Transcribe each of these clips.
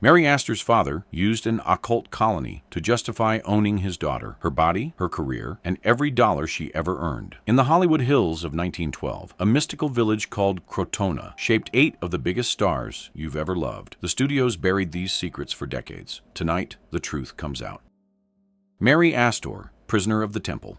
Mary Astor's father used an occult colony to justify owning his daughter, her body, her career, and every dollar she ever earned. In the Hollywood Hills of 1912, a mystical village called Krotona shaped 8 of the biggest stars you've ever loved. The studios buried these secrets for decades. Tonight, the truth comes out. Mary Astor, prisoner of the temple.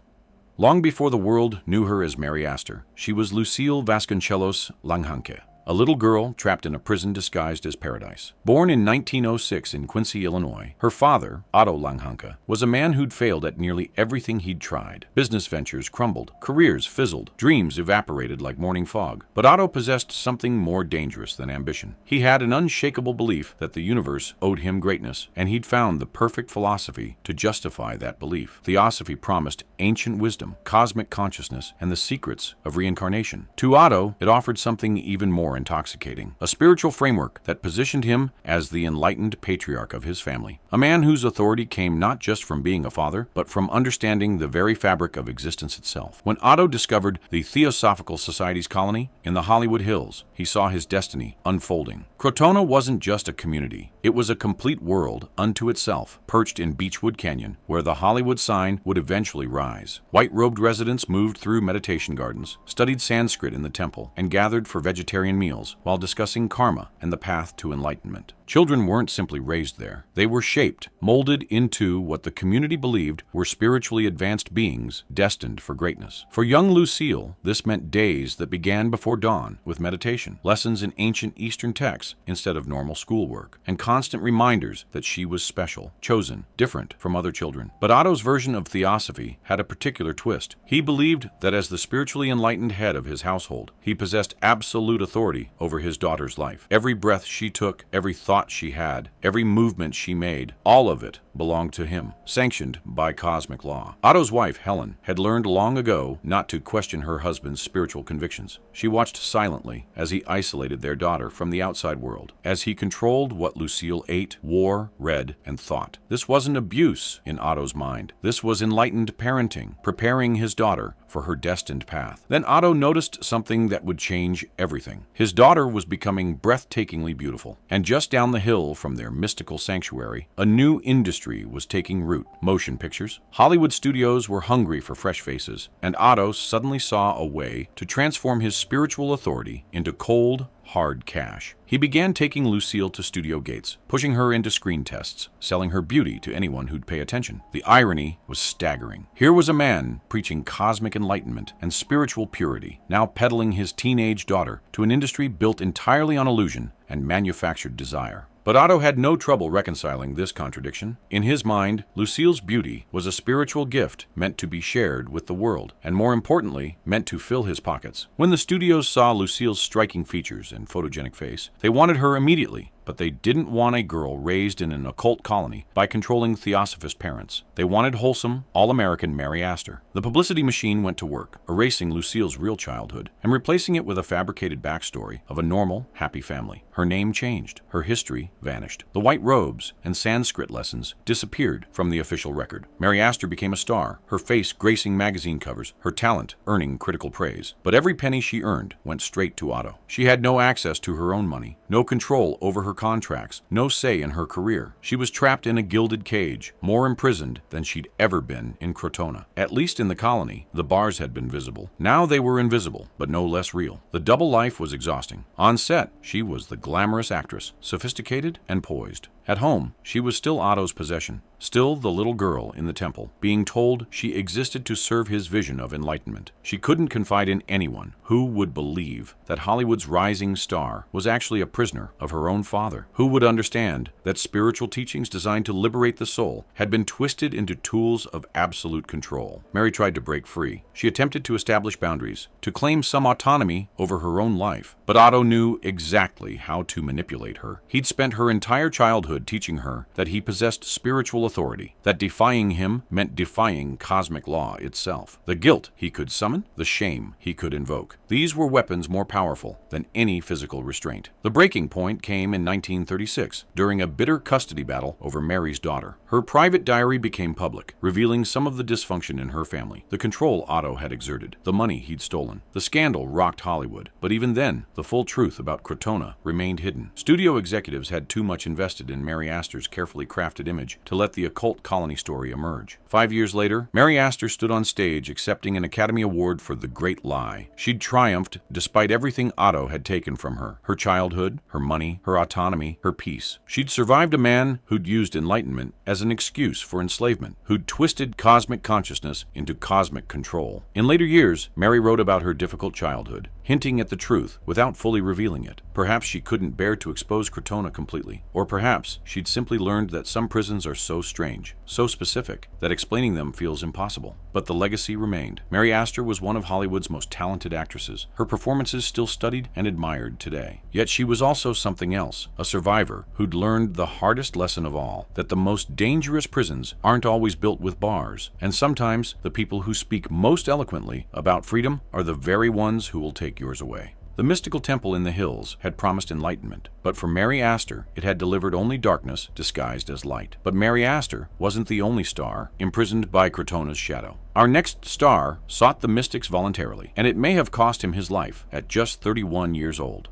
Long before the world knew her as Mary Astor, she was Lucille Vasconcelos Lanjanque, a little girl trapped in a prison disguised as paradise. Born in 1906 in Quincy, Illinois, her father, Otto Lanjanque, was a man who'd failed at nearly everything he'd tried. Business ventures crumbled, careers fizzled, dreams evaporated like morning fog. But Otto possessed something more dangerous than ambition. He had an unshakable belief that the universe owed him greatness, and he'd found the perfect philosophy to justify that belief. Theosophy promised ancient wisdom, cosmic consciousness, and the secrets of reincarnation. To Otto, it offered something even more intoxicating, a spiritual framework that positioned him as the enlightened patriarch of his family, a man whose authority came not just from being a father, but from understanding the very fabric of existence itself. When Otto discovered the Theosophical Society's colony in the Hollywood Hills, he saw his destiny unfolding. Krotona wasn't just a community, it was a complete world unto itself, perched in Beechwood Canyon, where the Hollywood sign would eventually rise. White-robed residents moved through meditation gardens, studied Sanskrit in the temple, and gathered for vegetarian meals while discussing karma and the path to enlightenment. Children weren't simply raised there. They were shaped, molded into what the community believed were spiritually advanced beings destined for greatness. For young Lucille, this meant days that began before dawn with meditation, lessons in ancient Eastern texts instead of normal schoolwork, and constant reminders that she was special, chosen, different from other children. But Otto's version of theosophy had a particular twist. He believed that as the spiritually enlightened head of his household, he possessed absolute authority over his daughter's life. Every breath she took, every thought she had, every movement she made, all of it belonged to him, sanctioned by cosmic law. Otto's wife, Helen, had learned long ago not to question her husband's spiritual convictions. She watched silently as he isolated their daughter from the outside world, as he controlled what Lucille ate, wore, read, and thought. This wasn't abuse in Otto's mind. This was enlightened parenting, preparing his daughter for her destined path. Then Otto noticed something that would change everything. His daughter was becoming breathtakingly beautiful, and just down the hill from their mystical sanctuary, a new industry was taking root. Motion pictures. Hollywood studios were hungry for fresh faces, and Otto suddenly saw a way to transform his spiritual authority into cold, hard cash. He began taking Lucille to studio gates, pushing her into screen tests, selling her beauty to anyone who'd pay attention. The irony was staggering. Here was a man preaching cosmic enlightenment and spiritual purity, now peddling his teenage daughter to an industry built entirely on illusion and manufactured desire. But Otto had no trouble reconciling this contradiction. In his mind, Lucille's beauty was a spiritual gift meant to be shared with the world, and more importantly, meant to fill his pockets. When the studios saw Lucille's striking features and photogenic face, they wanted her immediately. But they didn't want a girl raised in an occult colony by controlling theosophist parents. They wanted wholesome, all-American Mary Astor. The publicity machine went to work, erasing Lucille's real childhood and replacing it with a fabricated backstory of a normal, happy family. Her name changed. Her history vanished. The white robes and Sanskrit lessons disappeared from the official record. Mary Astor became a star, her face gracing magazine covers, her talent earning critical praise. But every penny she earned went straight to Otto. She had no access to her own money, no control over her contracts, no say in her career. She was trapped in a gilded cage, more imprisoned than she'd ever been in Krotona. At least in the colony, the bars had been visible. Now they were invisible, but no less real. The double life was exhausting. On set, she was the glamorous actress, sophisticated and poised. At home, she was still Otto's possession, still the little girl in the temple, being told she existed to serve his vision of enlightenment. She couldn't confide in anyone. Who would believe that Hollywood's rising star was actually a prisoner of her own father? Who would understand that spiritual teachings designed to liberate the soul had been twisted into tools of absolute control? Mary tried to break free. She attempted to establish boundaries, to claim some autonomy over her own life. But Otto knew exactly how to manipulate her. He'd spent her entire childhood teaching her that he possessed spiritual authority, that defying him meant defying cosmic law itself. The guilt he could summon, the shame he could invoke. These were weapons more powerful than any physical restraint. The breaking point came in 1936, during a bitter custody battle over Mary's daughter. Her private diary became public, revealing some of the dysfunction in her family, the control Otto had exerted, the money he'd stolen. The scandal rocked Hollywood, but even then, the full truth about Krotona remained hidden. Studio executives had too much invested in than Mary Astor's carefully crafted image to let the occult colony story emerge. 5 years later, Mary Astor stood on stage accepting an Academy Award for The Great Lie. She'd triumphed despite everything Otto had taken from her: her childhood, her money, her autonomy, her peace. She'd survived a man who'd used enlightenment as an excuse for enslavement, who'd twisted cosmic consciousness into cosmic control. In later years, Mary wrote about her difficult childhood, hinting at the truth without fully revealing it. Perhaps she couldn't bear to expose Krotona completely, or perhaps she'd simply learned that some prisons are so strange, so specific, that explaining them feels impossible. But the legacy remained. Mary Astor was one of Hollywood's most talented actresses, her performances still studied and admired today. Yet she was also something else, a survivor who'd learned the hardest lesson of all, that the most dangerous prisons aren't always built with bars, and sometimes the people who speak most eloquently about freedom are the very ones who will take yours away. The mystical temple in the hills had promised enlightenment, but for Mary Astor, it had delivered only darkness disguised as light. But Mary Astor wasn't the only star imprisoned by Krotona's shadow. Our next star sought the mystics voluntarily, and it may have cost him his life at just 31 years old.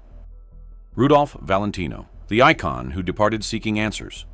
Rudolph Valentino, the icon who departed seeking answers.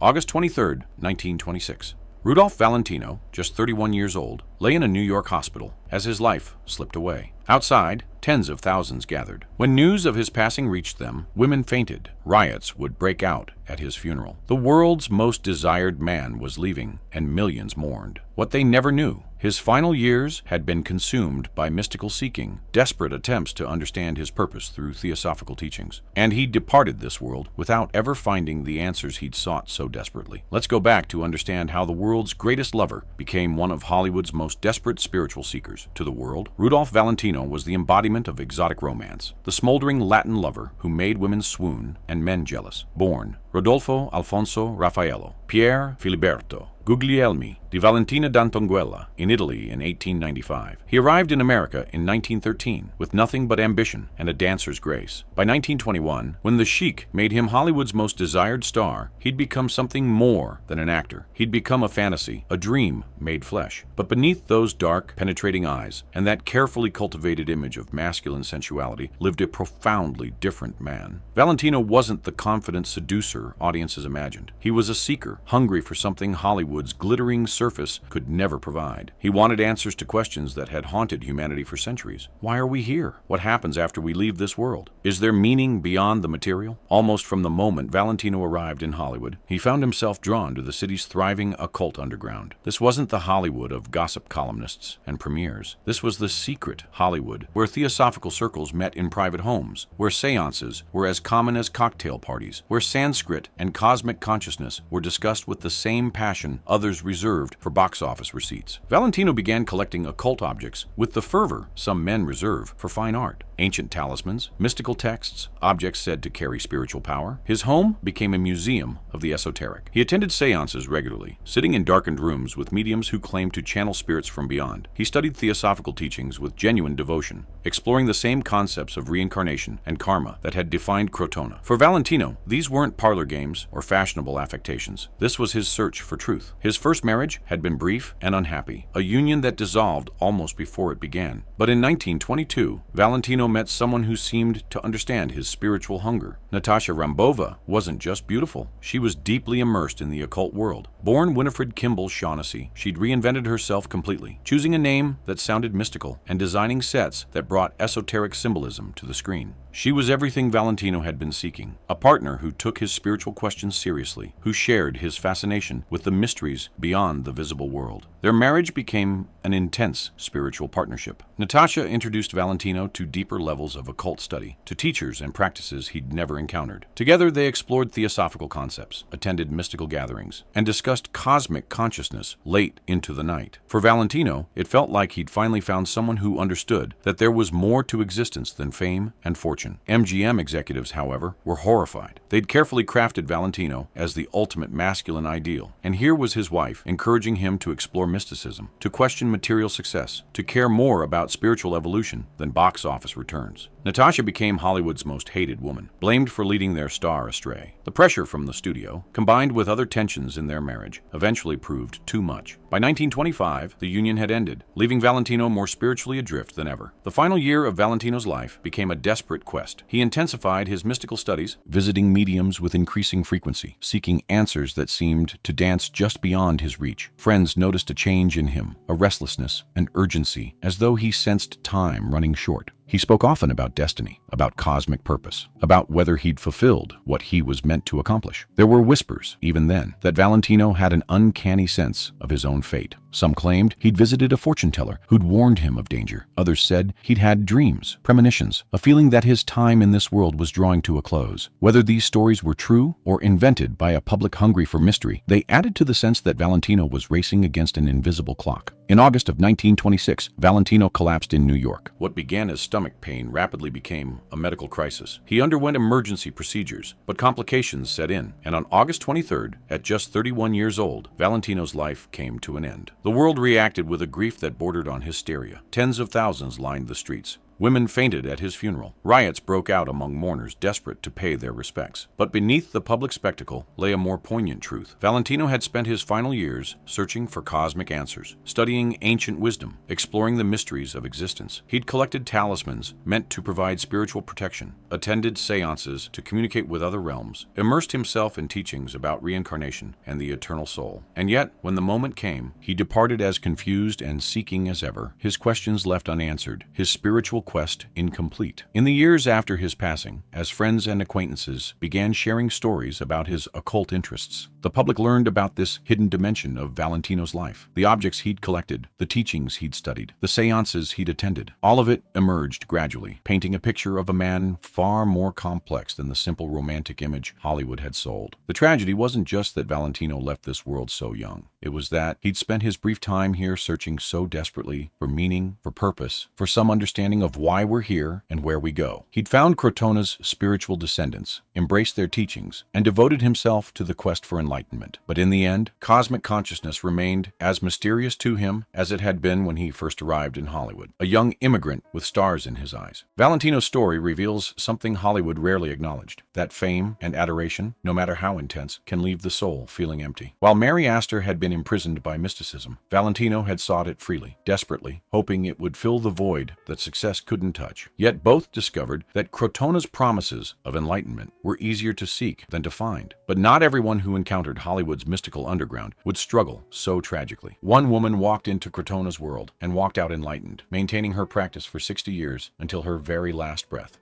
August 23, 1926. Rudolph Valentino, just 31 years old, lay in a New York hospital as his life slipped away. Outside, tens of thousands gathered. When news of his passing reached them, women fainted. Riots would break out at his funeral. The world's most desired man was leaving, and millions mourned. What they never knew: his final years had been consumed by mystical seeking, desperate attempts to understand his purpose through theosophical teachings. And he departed this world without ever finding the answers he'd sought so desperately. Let's go back to understand how the world's greatest lover became one of Hollywood's most desperate spiritual seekers. To the world, Rudolph Valentino was the embodiment of exotic romance, the smoldering Latin lover who made women swoon and men jealous. Born Rodolfo Alfonso Raffaello Pier Filiberto Guglielmi di Valentina d'Antonguela in Italy in 1895. He arrived in America in 1913 with nothing but ambition and a dancer's grace. By 1921, when the Chic made him Hollywood's most desired star, he'd become something more than an actor. He'd become a fantasy, a dream made flesh. But beneath those dark, penetrating eyes and that carefully cultivated image of masculine sensuality lived a profoundly different man. Valentino wasn't the confident seducer audiences imagined. He was a seeker, hungry for something Hollywood's glittering surface could never provide. He wanted answers to questions that had haunted humanity for centuries. Why are we here? What happens after we leave this world? Is there meaning beyond the material? Almost from the moment Valentino arrived in Hollywood, he found himself drawn to the city's thriving occult underground. This wasn't the Hollywood of gossip columnists and premieres. This was the secret Hollywood, where theosophical circles met in private homes, where seances were as common as cocktail parties, where Sanskrit and cosmic consciousness were discussed with the same passion others reserved for box office receipts. Valentino began collecting occult objects with the fervor some men reserve for fine art. Ancient talismans, mystical texts, objects said to carry spiritual power. His home became a museum of the esoteric. He attended seances regularly, sitting in darkened rooms with mediums who claimed to channel spirits from beyond. He studied theosophical teachings with genuine devotion, exploring the same concepts of reincarnation and karma that had defined Krotona. For Valentino, these weren't parlor games or fashionable affectations. This was his search for truth. His first marriage had been brief and unhappy, a union that dissolved almost before it began. But in 1922, Valentino met someone who seemed to understand his spiritual hunger. Natasha Rambova wasn't just beautiful, she was deeply immersed in the occult world. Born Winifred Kimball Shaughnessy, she'd reinvented herself completely, choosing a name that sounded mystical and designing sets that brought esoteric symbolism to the screen. She was everything Valentino had been seeking, a partner who took his spiritual questions seriously, who shared his fascination with the mysteries beyond the visible world. Their marriage became an intense spiritual partnership. Natasha introduced Valentino to deeper levels of occult study, to teachers and practices he'd never encountered. Together they explored theosophical concepts, attended mystical gatherings, and discussed cosmic consciousness late into the night. For Valentino, it felt like he'd finally found someone who understood that there was more to existence than fame and fortune. MGM executives, however, were horrified. They'd carefully crafted Valentino as the ultimate masculine ideal, and here was his wife encouraging him to explore mysticism, to question material success, to care more about spiritual evolution than box office returns. Natasha became Hollywood's most hated woman, blamed for leading their star astray. The pressure from the studio, combined with other tensions in their marriage, eventually proved too much. By 1925, the union had ended, leaving Valentino more spiritually adrift than ever. The final year of Valentino's life became a desperate quest. He intensified his mystical studies, visiting mediums with increasing frequency, seeking answers that seemed to dance just beyond his reach. Friends noticed a change in him, a restlessness, an urgency, as though he sensed time running short. He spoke often about destiny, about cosmic purpose, about whether he'd fulfilled what he was meant to accomplish. There were whispers, even then, that Valentino had an uncanny sense of his own fate. Some claimed he'd visited a fortune teller who'd warned him of danger. Others said he'd had dreams, premonitions, a feeling that his time in this world was drawing to a close. Whether these stories were true or invented by a public hungry for mystery, they added to the sense that Valentino was racing against an invisible clock. In August of 1926, Valentino collapsed in New York. What began as stomach pain rapidly became a medical crisis. He underwent emergency procedures, but complications set in, and on August 23rd, at just 31 years old, Valentino's life came to an end. The world reacted with a grief that bordered on hysteria. Tens of thousands lined the streets. Women fainted at his funeral. Riots broke out among mourners desperate to pay their respects. But beneath the public spectacle lay a more poignant truth. Valentino had spent his final years searching for cosmic answers, studying ancient wisdom, exploring the mysteries of existence. He'd collected talismans meant to provide spiritual protection, attended seances to communicate with other realms, immersed himself in teachings about reincarnation and the eternal soul. And yet, when the moment came, he departed as confused and seeking as ever, his questions left unanswered, his spiritual quest incomplete. In the years after his passing, as friends and acquaintances began sharing stories about his occult interests, the public learned about this hidden dimension of Valentino's life. The objects he'd collected, the teachings he'd studied, the seances he'd attended, all of it emerged gradually, painting a picture of a man far more complex than the simple romantic image Hollywood had sold. The tragedy wasn't just that Valentino left this world so young. It was that he'd spent his brief time here searching so desperately for meaning, for purpose, for some understanding of why we're here and where we go. He'd found Krotona's spiritual descendants, embraced their teachings, and devoted himself to the quest for enlightenment. But in the end, cosmic consciousness remained as mysterious to him as it had been when he first arrived in Hollywood, a young immigrant with stars in his eyes. Valentino's story reveals something Hollywood rarely acknowledged, that fame and adoration, no matter how intense, can leave the soul feeling empty. While Mary Astor had been imprisoned by mysticism, Valentino had sought it freely, desperately, hoping it would fill the void that success couldn't touch. Yet both discovered that Krotona's promises of enlightenment were easier to seek than to find. But not everyone who encountered Hollywood's mystical underground would struggle so tragically. One woman walked into Krotona's world and walked out enlightened, maintaining her practice for 60 years until her very last breath.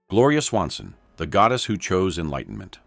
Gloria Swanson, the goddess who chose enlightenment.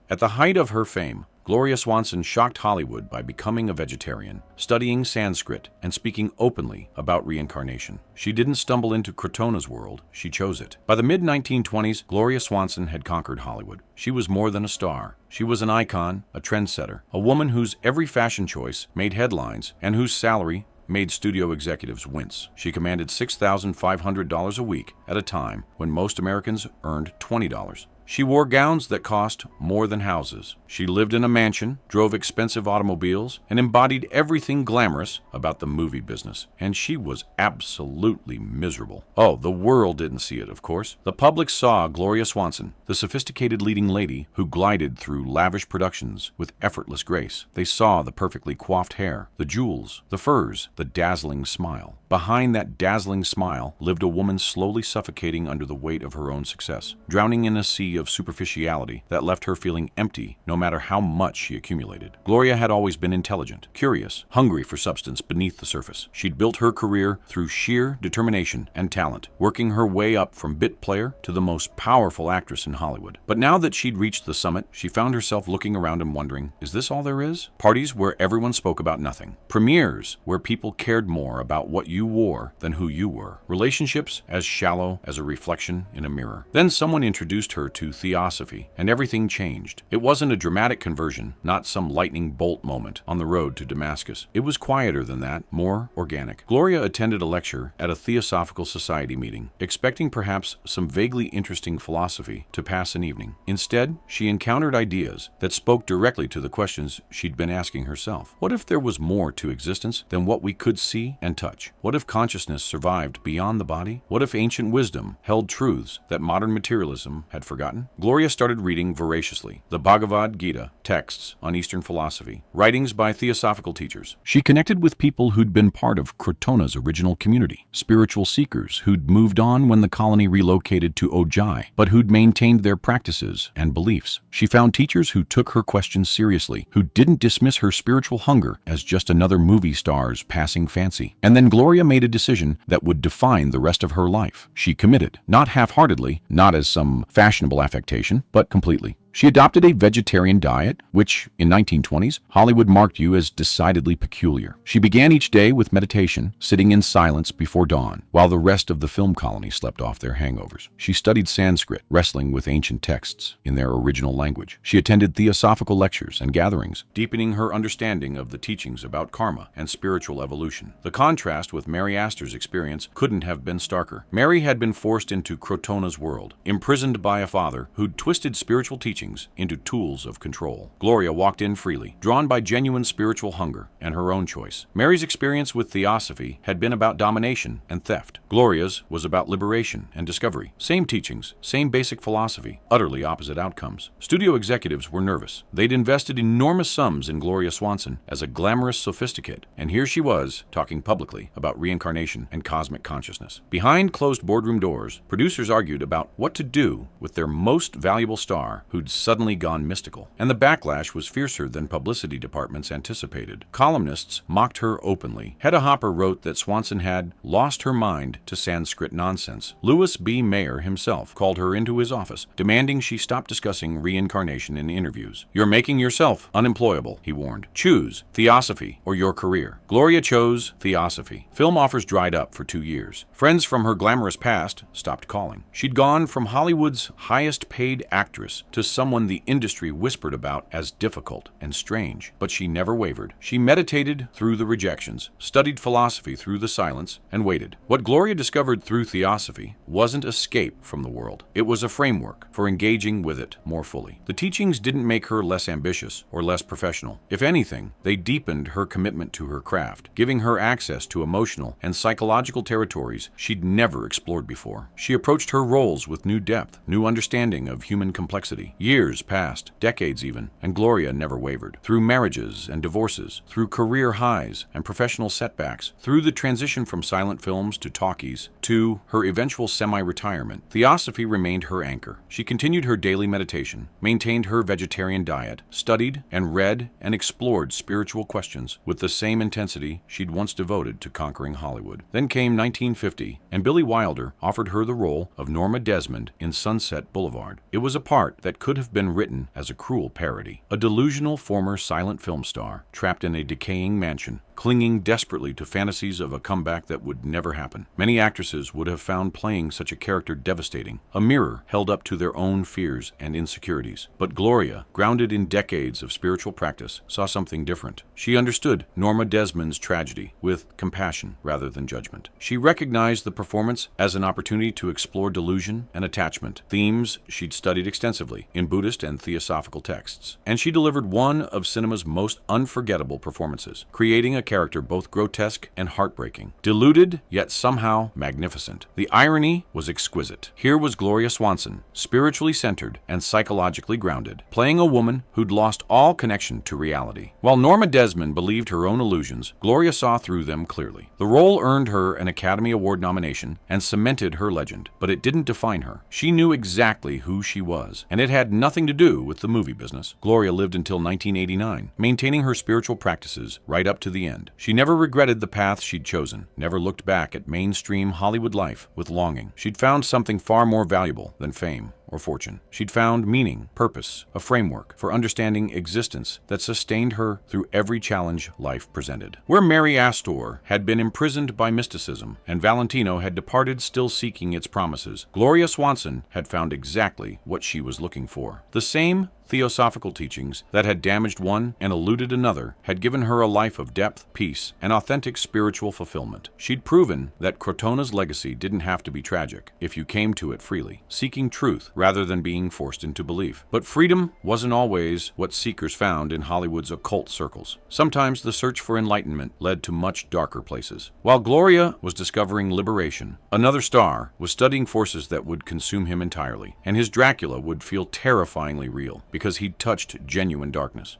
At the height of her fame, Gloria Swanson shocked Hollywood by becoming a vegetarian, studying Sanskrit, and speaking openly about reincarnation. She didn't stumble into Krotona's world, she chose it. By the mid-1920s, Gloria Swanson had conquered Hollywood. She was more than a star. She was an icon, a trendsetter, a woman whose every fashion choice made headlines and whose salary made studio executives wince. She commanded $6,500 a week at a time when most Americans earned $20. She wore gowns that cost more than houses. She lived in a mansion, drove expensive automobiles, and embodied everything glamorous about the movie business. And she was absolutely miserable. Oh, the world didn't see it, of course. The public saw Gloria Swanson, the sophisticated leading lady who glided through lavish productions with effortless grace. They saw the perfectly coiffed hair, the jewels, the furs, the dazzling smile. Behind that dazzling smile lived a woman slowly suffocating under the weight of her own success, drowning in a sea of superficiality that left her feeling empty no matter how much she accumulated. Gloria had always been intelligent, curious, hungry for substance beneath the surface. She'd built her career through sheer determination and talent, working her way up from bit player to the most powerful actress in Hollywood. But now that she'd reached the summit, she found herself looking around and wondering, is this all there is? Parties where everyone spoke about nothing. Premieres where people cared more about what you wore than who you were. Relationships as shallow as a reflection in a mirror. Then someone introduced her to Theosophy, and everything changed. It wasn't a dramatic conversion, not some lightning bolt moment on the road to Damascus. It was quieter than that, more organic. Gloria attended a lecture at a Theosophical Society meeting, expecting perhaps some vaguely interesting philosophy to pass an evening. Instead, she encountered ideas that spoke directly to the questions she'd been asking herself. What if there was more to existence than what we could see and touch? What if consciousness survived beyond the body? What if ancient wisdom held truths that modern materialism had forgotten? forgotten, Gloria started reading voraciously the Bhagavad Gita, texts on Eastern philosophy, writings by Theosophical teachers. She connected with people who'd been part of Krotona's original community, spiritual seekers who'd moved on when the colony relocated to Ojai, but who'd maintained their practices and beliefs. She found teachers who took her questions seriously, who didn't dismiss her spiritual hunger as just another movie star's passing fancy. And then Gloria made a decision that would define the rest of her life. She committed, not half-heartedly, not as some fashionable affectation, but completely. She adopted a vegetarian diet, which, in 1920s, Hollywood marked you as decidedly peculiar. She began each day with meditation, sitting in silence before dawn, while the rest of the film colony slept off their hangovers. She studied Sanskrit, wrestling with ancient texts in their original language. She attended theosophical lectures and gatherings, deepening her understanding of the teachings about karma and spiritual evolution. The contrast with Mary Astor's experience couldn't have been starker. Mary had been forced into Krotona's world, imprisoned by a father who'd twisted spiritual teachings into tools of control. Gloria walked in freely, drawn by genuine spiritual hunger and her own choice. Mary's experience with Theosophy had been about domination and theft. Gloria's was about liberation and discovery. Same teachings, same basic philosophy, utterly opposite outcomes. Studio executives were nervous. They'd invested enormous sums in Gloria Swanson as a glamorous sophisticate, and here she was, talking publicly about reincarnation and cosmic consciousness. Behind closed boardroom doors, producers argued about what to do with their most valuable star who'd suddenly gone mystical, and the backlash was fiercer than publicity departments anticipated. Columnists mocked her openly. Hedda Hopper wrote that Swanson had lost her mind to Sanskrit nonsense. Louis B. Mayer himself called her into his office, demanding she stop discussing reincarnation in interviews. "You're making yourself unemployable," he warned. "Choose Theosophy or your career." Gloria chose Theosophy. Film offers dried up for 2 years. Friends from her glamorous past stopped calling. She'd gone from Hollywood's highest-paid actress to someone the industry whispered about as difficult and strange, but she never wavered. She meditated through the rejections, studied philosophy through the silence, and waited. What Gloria discovered through Theosophy wasn't escape from the world. It was a framework for engaging with it more fully. The teachings didn't make her less ambitious or less professional. If anything, they deepened her commitment to her craft, giving her access to emotional and psychological territories she'd never explored before. She approached her roles with new depth, new understanding of human complexity. Years passed, decades even, and Gloria never wavered. Through marriages and divorces, through career highs and professional setbacks, through the transition from silent films to talkies, to her eventual semi-retirement, Theosophy remained her anchor. She continued her daily meditation, maintained her vegetarian diet, studied and read and explored spiritual questions with the same intensity she'd once devoted to conquering Hollywood. Then came 1950, and Billy Wilder offered her the role of Norma Desmond in Sunset Boulevard. It was a part that could have been written as a cruel parody. A delusional former silent film star, trapped in a decaying mansion, clinging desperately to fantasies of a comeback that would never happen. Many actresses would have found playing such a character devastating, a mirror held up to their own fears and insecurities. But Gloria, grounded in decades of spiritual practice, saw something different. She understood Norma Desmond's tragedy with compassion rather than judgment. She recognized the performance as an opportunity to explore delusion and attachment, themes she'd studied extensively in Buddhist and Theosophical texts. And she delivered one of cinema's most unforgettable performances, creating a character both grotesque and heartbreaking, diluted yet somehow magnificent. The irony was exquisite. Here was Gloria Swanson, spiritually centered and psychologically grounded, playing a woman who'd lost all connection to reality. While Norma Desmond believed her own illusions, Gloria saw through them clearly. The role earned her an Academy Award nomination and cemented her legend, but it didn't define her. She knew exactly who she was, and it had nothing to do with the movie business. Gloria lived until 1989, maintaining her spiritual practices right up to the end. She never regretted the path she'd chosen, never looked back at mainstream Hollywood life with longing. She'd found something far more valuable than fame or fortune. She'd found meaning, purpose, a framework for understanding existence that sustained her through every challenge life presented. Where Mary Astor had been imprisoned by mysticism and Valentino had departed still seeking its promises, Gloria Swanson had found exactly what she was looking for. The same Theosophical teachings that had damaged one and eluded another had given her a life of depth, peace, and authentic spiritual fulfillment. She'd proven that Krotona's legacy didn't have to be tragic if you came to it freely, seeking truth rather than being forced into belief. But freedom wasn't always what seekers found in Hollywood's occult circles. Sometimes the search for enlightenment led to much darker places. While Gloria was discovering liberation, another star was studying forces that would consume him entirely, and his Dracula would feel terrifyingly real because he'd touched genuine darkness.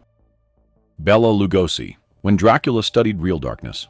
Bela Lugosi. When Dracula studied real darkness.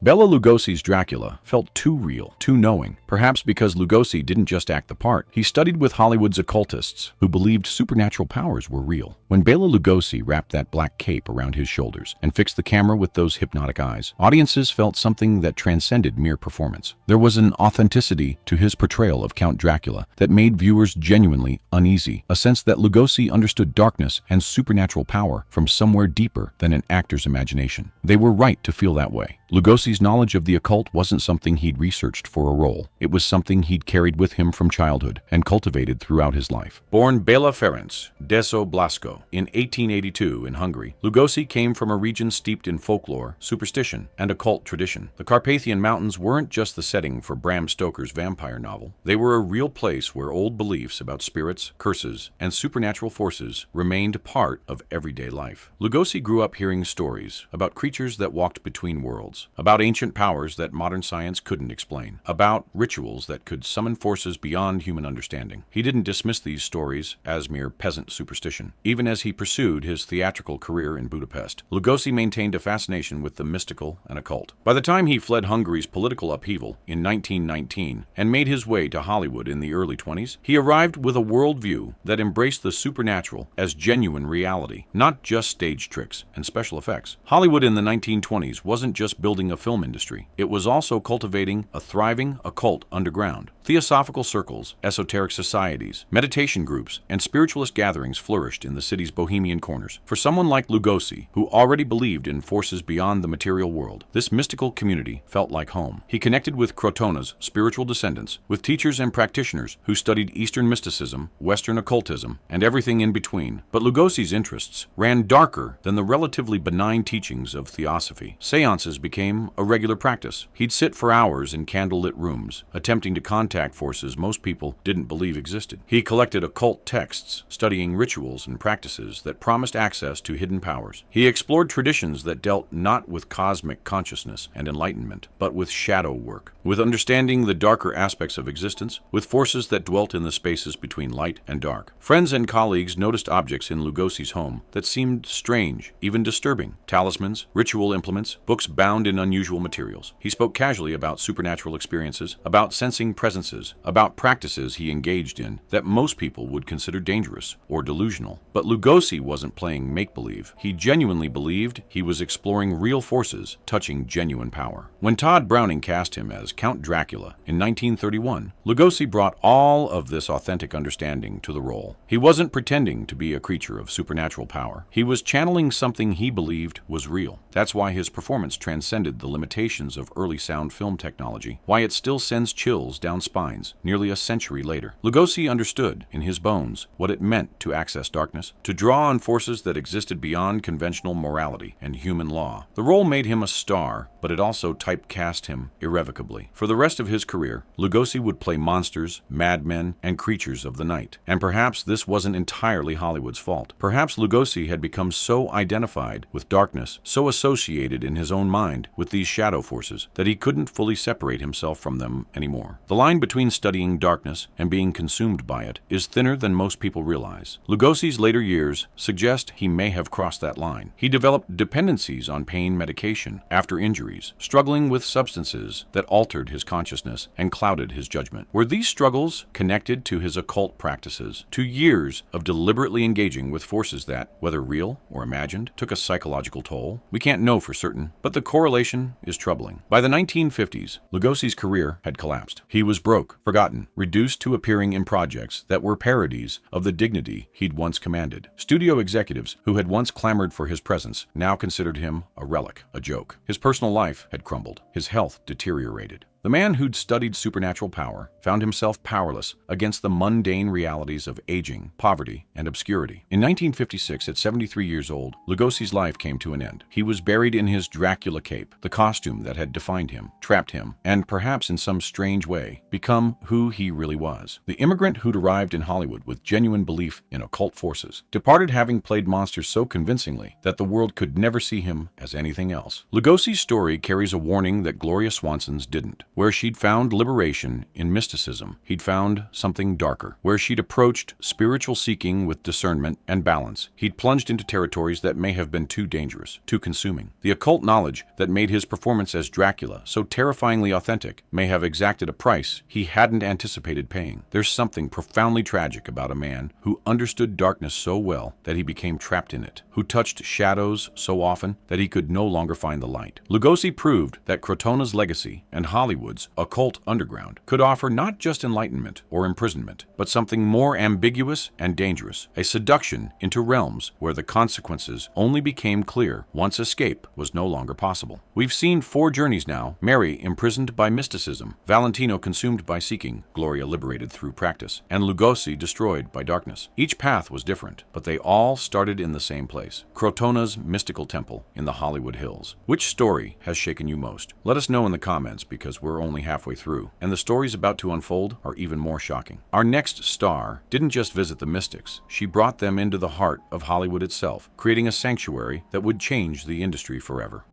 Bela Lugosi's Dracula felt too real, too knowing, perhaps because Lugosi didn't just act the part. He studied with Hollywood's occultists who believed supernatural powers were real. When Bela Lugosi wrapped that black cape around his shoulders and fixed the camera with those hypnotic eyes, audiences felt something that transcended mere performance. There was an authenticity to his portrayal of Count Dracula that made viewers genuinely uneasy, a sense that Lugosi understood darkness and supernatural power from somewhere deeper than an actor's imagination. They were right to feel that way. Lugosi's knowledge of the occult wasn't something he'd researched for a role. It was something he'd carried with him from childhood and cultivated throughout his life. Born Bela Ferenc Deso Blasco in 1882 in Hungary, Lugosi came from a region steeped in folklore, superstition, and occult tradition. The Carpathian Mountains weren't just the setting for Bram Stoker's vampire novel. They were a real place where old beliefs about spirits, curses, and supernatural forces remained part of everyday life. Lugosi grew up hearing stories about creatures that walked between worlds, about ancient powers that modern science couldn't explain, about rituals that could summon forces beyond human understanding. He didn't dismiss these stories as mere peasant superstition. Even as he pursued his theatrical career in Budapest, Lugosi maintained a fascination with the mystical and occult. By the time he fled Hungary's political upheaval in 1919 and made his way to Hollywood in the early 20s, he arrived with a worldview that embraced the supernatural as genuine reality, not just stage tricks and special effects. Hollywood in the 1920s wasn't just building a film industry. It was also cultivating a thriving occult underground. Theosophical circles, esoteric societies, meditation groups, and spiritualist gatherings flourished in the city's bohemian corners. For someone like Lugosi, who already believed in forces beyond the material world, this mystical community felt like home. He connected with Krotona's spiritual descendants, with teachers and practitioners who studied Eastern mysticism, Western occultism, and everything in between. But Lugosi's interests ran darker than the relatively benign teachings of Theosophy. Seances became a regular practice. He'd sit for hours in candlelit rooms, attempting to contact forces most people didn't believe existed. He collected occult texts, studying rituals and practices that promised access to hidden powers. He explored traditions that dealt not with cosmic consciousness and enlightenment, but with shadow work, with understanding the darker aspects of existence, with forces that dwelt in the spaces between light and dark. Friends and colleagues noticed objects in Lugosi's home that seemed strange, even disturbing. Talismans, ritual implements, books bound in unusual materials. He spoke casually about supernatural experiences, about sensing presences, about practices he engaged in that most people would consider dangerous or delusional. But Lugosi wasn't playing make-believe. He genuinely believed he was exploring real forces touching genuine power. When Todd Browning cast him as Count Dracula in 1931, Lugosi brought all of this authentic understanding to the role. He wasn't pretending to be a creature of supernatural power. He was channeling something he believed was real. That's why his performance transcended the limitations of early sound film technology, why it still sends chills down spines nearly a century later. Lugosi understood in his bones what it meant to access darkness, to draw on forces that existed beyond conventional morality and human law. The role made him a star, but it also typecast him irrevocably. For the rest of his career, Lugosi would play monsters, madmen, and creatures of the night. And perhaps this wasn't entirely Hollywood's fault. Perhaps Lugosi had become so identified with darkness, so associated in his own mind with these shadow forces, that he couldn't fully separate himself from them anymore. The line between studying darkness and being consumed by it is thinner than most people realize. Lugosi's later years suggest he may have crossed that line. He developed dependencies on pain medication after injuries, struggling with substances that altered his consciousness and clouded his judgment. Were these struggles connected to his occult practices, to years of deliberately engaging with forces that, whether real or imagined, took a psychological toll? We can't know for certain, but the correlation is troubling. By the 1950s, Lugosi's career had collapsed. He was broke, forgotten, reduced to appearing in projects that were parodies of the dignity he'd once commanded. Studio executives who had once clamored for his presence now considered him a relic, a joke. His personal life had crumbled. His health deteriorated. The man who'd studied supernatural power found himself powerless against the mundane realities of aging, poverty, and obscurity. In 1956, at 73 years old, Lugosi's life came to an end. He was buried in his Dracula cape, the costume that had defined him, trapped him, and perhaps in some strange way, become who he really was. The immigrant who'd arrived in Hollywood with genuine belief in occult forces departed having played monsters so convincingly that the world could never see him as anything else. Lugosi's story carries a warning that Gloria Swanson's didn't. Where she'd found liberation in mysticism, he'd found something darker. Where she'd approached spiritual seeking with discernment and balance, he'd plunged into territories that may have been too dangerous, too consuming. The occult knowledge that made his performance as Dracula so terrifyingly authentic may have exacted a price he hadn't anticipated paying. There's something profoundly tragic about a man who understood darkness so well that he became trapped in it, who touched shadows so often that he could no longer find the light. Lugosi proved that Krotona's legacy and Hollywood's occult underground could offer not just enlightenment or imprisonment, but something more ambiguous and dangerous, a seduction into realms where the consequences only became clear once escape was no longer possible. We've seen 4 journeys now: Mary imprisoned by mysticism, Valentino consumed by seeking, Gloria liberated through practice, and Lugosi destroyed by darkness. Each path was different, but they all started in the same place, Krotona's mystical temple in the Hollywood Hills. Which story has shaken you most? Let us know in the comments, because we're only halfway through, and the stories about to unfold are even more shocking. Our next star didn't just visit the mystics, she brought them into the heart of Hollywood itself, creating a sanctuary that would change the industry forever.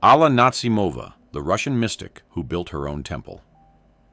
Alla Nazimova, the Russian mystic who built her own temple.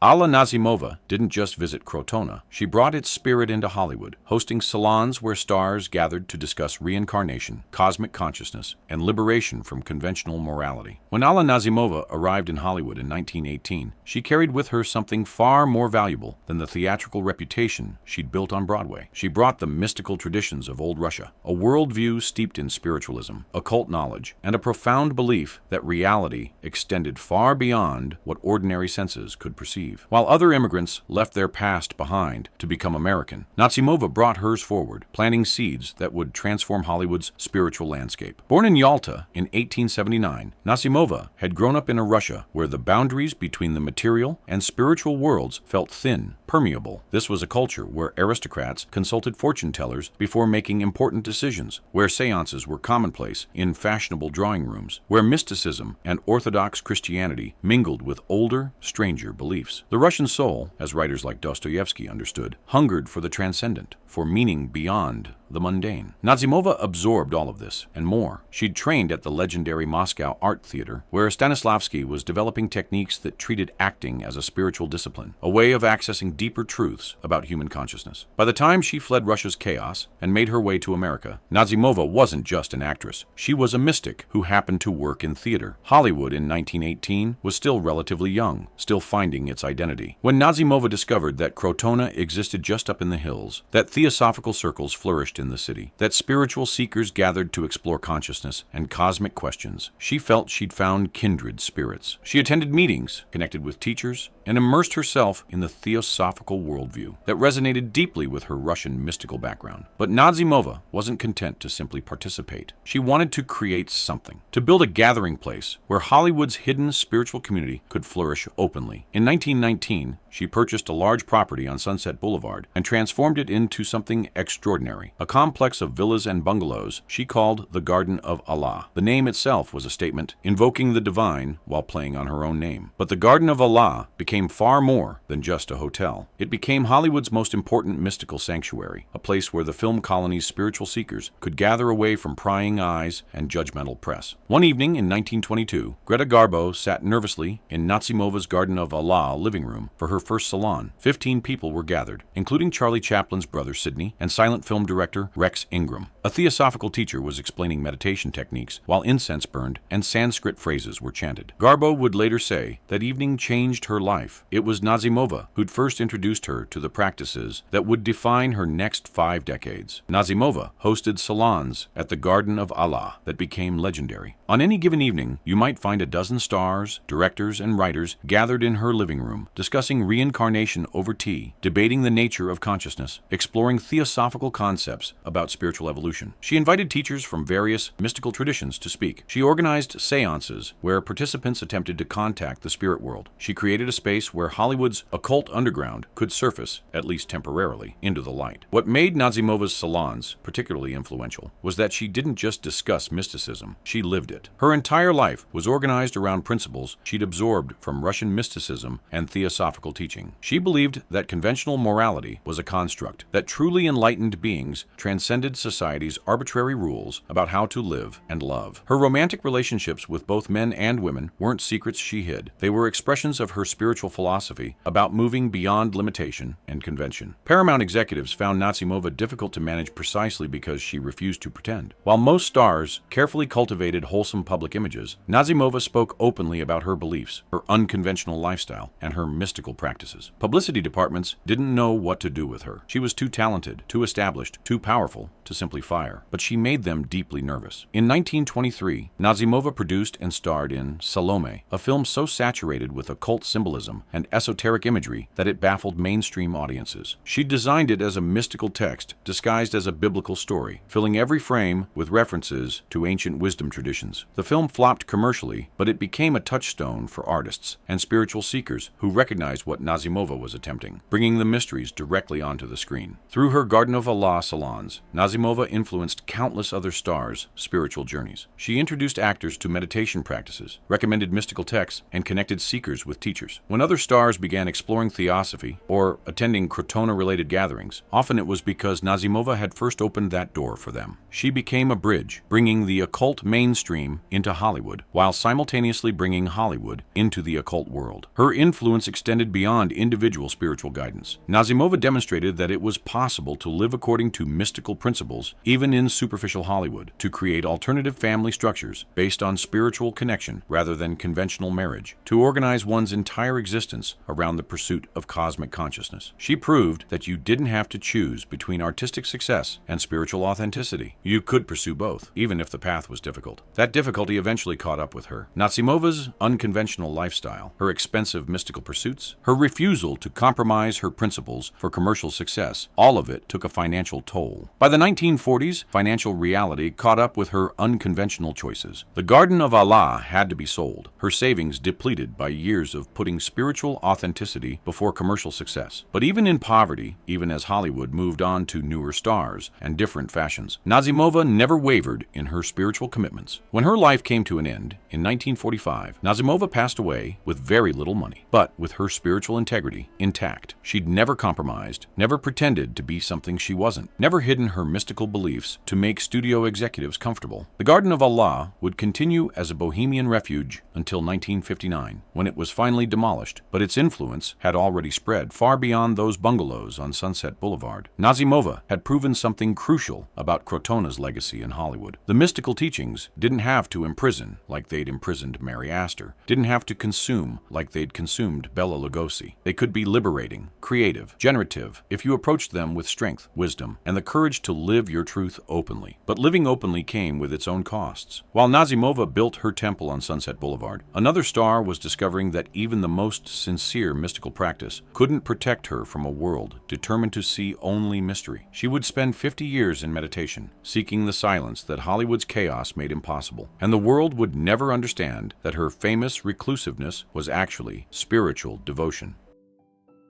Alla Nazimova didn't just visit Krotona, she brought its spirit into Hollywood, hosting salons where stars gathered to discuss reincarnation, cosmic consciousness, and liberation from conventional morality. When Alla Nazimova arrived in Hollywood in 1918, she carried with her something far more valuable than the theatrical reputation she'd built on Broadway. She brought the mystical traditions of old Russia, a worldview steeped in spiritualism, occult knowledge, and a profound belief that reality extended far beyond what ordinary senses could perceive. While other immigrants left their past behind to become American, Nazimova brought hers forward, planting seeds that would transform Hollywood's spiritual landscape. Born in Yalta in 1879, Nazimova had grown up in a Russia where the boundaries between the material and spiritual worlds felt thin, permeable. This was a culture where aristocrats consulted fortune tellers before making important decisions, where seances were commonplace in fashionable drawing rooms, where mysticism and Orthodox Christianity mingled with older, stranger beliefs. The Russian soul, as writers like Dostoevsky understood, hungered for the transcendent, for meaning beyond the mundane. Nazimova absorbed all of this and more. She'd trained at the legendary Moscow Art Theater, where Stanislavski was developing techniques that treated acting as a spiritual discipline, a way of accessing deeper truths about human consciousness. By the time she fled Russia's chaos and made her way to America, Nazimova wasn't just an actress. She was a mystic who happened to work in theater. Hollywood in 1918 was still relatively young, still finding its identity. When Nazimova discovered that Krotona existed just up in the hills, that theosophical circles flourished in the city, that spiritual seekers gathered to explore consciousness and cosmic questions, she felt she'd found kindred spirits. She attended meetings, connected with teachers, and immersed herself in the Theosophical worldview that resonated deeply with her Russian mystical background. But Nazimova wasn't content to simply participate. She wanted to create something, to build a gathering place where Hollywood's hidden spiritual community could flourish openly. In 1919, she purchased a large property on Sunset Boulevard and transformed it into something extraordinary, a complex of villas and bungalows she called the Garden of Allah. The name itself was a statement invoking the divine while playing on her own name. But the Garden of Allah became far more than just a hotel. It became Hollywood's most important mystical sanctuary, a place where the film colony's spiritual seekers could gather away from prying eyes and judgmental press. One evening in 1922, Greta Garbo sat nervously in Nazimova's Garden of Allah living room for her first salon. 15 people were gathered, including Charlie Chaplin's brother Sidney and silent film director Rex Ingram. A theosophical teacher was explaining meditation techniques while incense burned and Sanskrit phrases were chanted. Garbo would later say that evening changed her life. It was Nazimova who'd first introduced her to the practices that would define her next 5 decades. Nazimova hosted salons at the Garden of Allah that became legendary. On any given evening, you might find a dozen stars, directors, and writers gathered in her living room, discussing reincarnation over tea, debating the nature of consciousness, exploring theosophical concepts about spiritual evolution. She invited teachers from various mystical traditions to speak. She organized seances where participants attempted to contact the spirit world. She created a space where Hollywood's occult underground could surface, at least temporarily, into the light. What made Nazimova's salons particularly influential was that she didn't just discuss mysticism, she lived it. Her entire life was organized around principles she'd absorbed from Russian mysticism and theosophical teaching. She believed that conventional morality was a construct, that truly enlightened beings transcended society's arbitrary rules about how to live and love. Her romantic relationships with both men and women weren't secrets she hid. They were expressions of her spiritual philosophy about moving beyond limitation and convention. Paramount executives found Nazimova difficult to manage precisely because she refused to pretend. While most stars carefully cultivated wholesome public images, Nazimova spoke openly about her beliefs, her unconventional lifestyle, and her mystical practices. Publicity departments didn't know what to do with her. She was too talented, too established, too powerful to simply fire, but she made them deeply nervous. In 1923, Nazimova produced and starred in Salome, a film so saturated with occult symbolism and esoteric imagery that it baffled mainstream audiences. She designed it as a mystical text disguised as a biblical story, filling every frame with references to ancient wisdom traditions. The film flopped commercially, but it became a touchstone for artists and spiritual seekers who recognized what Nazimova was attempting, bringing the mysteries directly onto the screen. Through her Garden of Allah salons, Nazimova influenced countless other stars' spiritual journeys. She introduced actors to meditation practices, recommended mystical texts, and connected seekers with teachers. When other stars began exploring theosophy or attending Krotona-related gatherings, often it was because Nazimova had first opened that door for them. She became a bridge, bringing the occult mainstream into Hollywood, while simultaneously bringing Hollywood into the occult world. Her influence extended beyond individual spiritual guidance. Nazimova demonstrated that it was possible to live according to mystical principles, even in superficial Hollywood, to create alternative family structures based on spiritual connection rather than conventional marriage, to organize one's entire existence around the pursuit of cosmic consciousness. She proved that you didn't have to choose between artistic success and spiritual authenticity. You could pursue both, even if the path was difficult. That difficulty eventually caught up with her. Nazimova's unconventional lifestyle, her expensive mystical pursuits, her refusal to compromise her principles for commercial success, all of it took a financial toll. By the 1940s, financial reality caught up with her unconventional choices. The Garden of Allah had to be sold, her savings depleted by years of putting spiritual authenticity before commercial success. But even in poverty, even as Hollywood moved on to newer stars and different fashions, Nazimova never wavered in her spiritual commitments. When her life came to an end in 1945, Nazimova passed away with very little money, but with her spiritual integrity intact. She'd never compromised, never pretended to be something she wasn't, never hidden her mystical beliefs to make studio executives comfortable. The Garden of Allah would continue as a bohemian refuge until 1959, when it was finally demolished, but its influence had already spread far beyond those bungalows on Sunset Boulevard. Nazimova had proven something crucial about Krotona's legacy in Hollywood. The mystical teachings didn't have to imprison like they'd imprisoned Mary Astor, didn't have to consume like they'd consumed Bela Lugosi. They could be liberating, creative, generative, if you approached them with strength, wisdom, and the courage to live your truth openly. But living openly came with its own costs. While Nazimova built her temple on Sunset Boulevard, another star was discovering that even the most sincere mystical practice couldn't protect her from a world determined to see only mystery. She would spend 50 years in meditation, seeking the silence that Hollywood's chaos made impossible, and the world would never understand that her famous reclusiveness was actually spiritual devotion.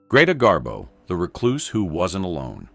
Greta Garbo, the recluse who wasn't alone.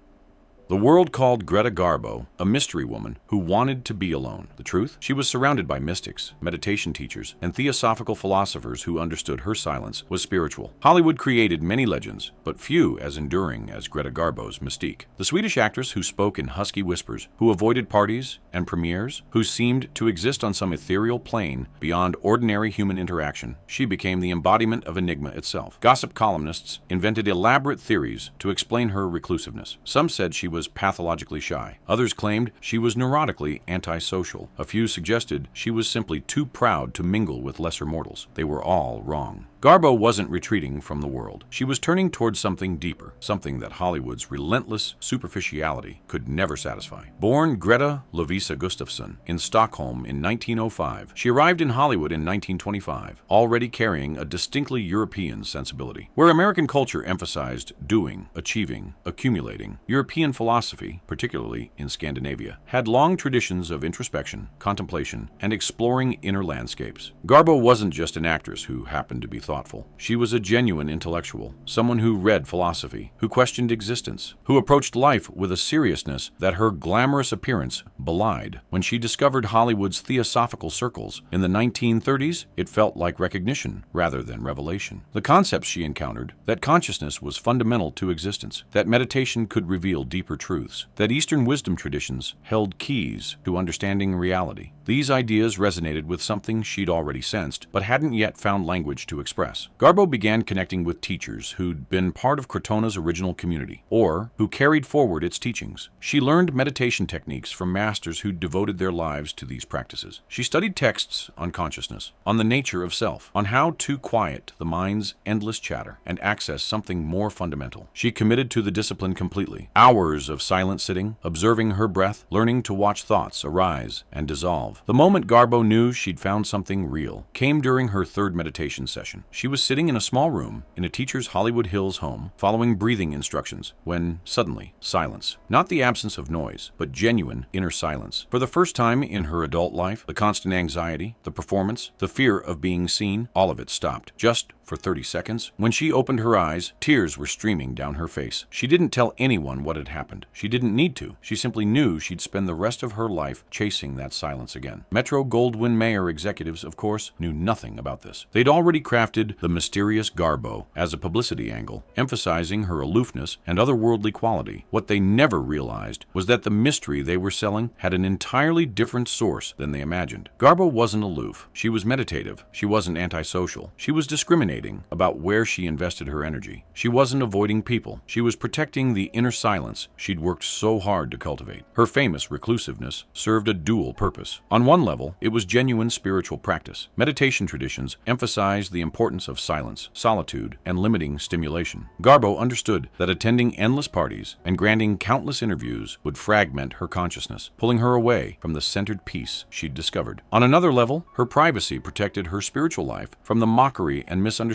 The world called Greta Garbo a mystery woman who wanted to be alone. The truth? She was surrounded by mystics, meditation teachers, and theosophical philosophers who understood her silence was spiritual. Hollywood created many legends, but few as enduring as Greta Garbo's mystique. The Swedish actress who spoke in husky whispers, who avoided parties and premieres, who seemed to exist on some ethereal plane beyond ordinary human interaction, she became the embodiment of enigma itself. Gossip columnists invented elaborate theories to explain her reclusiveness. Some said she was pathologically shy. Others claimed she was neurotically antisocial. A few suggested she was simply too proud to mingle with lesser mortals. They were all wrong. Garbo wasn't retreating from the world. She was turning towards something deeper, something that Hollywood's relentless superficiality could never satisfy. Born Greta Lovisa Gustafsson in Stockholm in 1905, she arrived in Hollywood in 1925, already carrying a distinctly European sensibility. Where American culture emphasized doing, achieving, accumulating, European philosophy, particularly in Scandinavia, had long traditions of introspection, contemplation, and exploring inner landscapes. Garbo wasn't just an actress who happened to be thoughtful. She was a genuine intellectual, someone who read philosophy, who questioned existence, who approached life with a seriousness that her glamorous appearance belied. When she discovered Hollywood's Theosophical circles in the 1930s, it felt like recognition rather than revelation. The concepts she encountered, that consciousness was fundamental to existence, that meditation could reveal deeper truths, that Eastern wisdom traditions held keys to understanding reality. These ideas resonated with something she'd already sensed, but hadn't yet found language to express. Garbo began connecting with teachers who'd been part of Krotona's original community, or who carried forward its teachings. She learned meditation techniques from masters who devoted their lives to these practices. She studied texts on consciousness, on the nature of self, on how to quiet the mind's endless chatter and access something more fundamental. She committed to the discipline completely. Hours of silent sitting, observing her breath, learning to watch thoughts arise and dissolve. The moment Garbo knew she'd found something real came during her third meditation session. She was sitting in a small room in a teacher's Hollywood Hills home, following breathing instructions, when suddenly, silence. Not the absence of noise, but genuine inner silence. For the first time in her adult life, the constant anxiety, the performance, the fear of being seen, all of it stopped. Just for 30 seconds. When she opened her eyes, tears were streaming down her face. She didn't tell anyone what had happened. She didn't need to. She simply knew she'd spend the rest of her life chasing that silence again. Metro-Goldwyn-Mayer executives, of course, knew nothing about this. They'd already crafted the mysterious Garbo as a publicity angle, emphasizing her aloofness and otherworldly quality. What they never realized was that the mystery they were selling had an entirely different source than they imagined. Garbo wasn't aloof. She was meditative. She wasn't antisocial. She was discriminating about where she invested her energy. She wasn't avoiding people. She was protecting the inner silence she'd worked so hard to cultivate. Her famous reclusiveness served a dual purpose. On one level, it was genuine spiritual practice. Meditation traditions emphasized the importance of silence, solitude, and limiting stimulation. Garbo understood that attending endless parties and granting countless interviews would fragment her consciousness, pulling her away from the centered peace she'd discovered. On another level, her privacy protected her spiritual life from the mockery and misunderstanding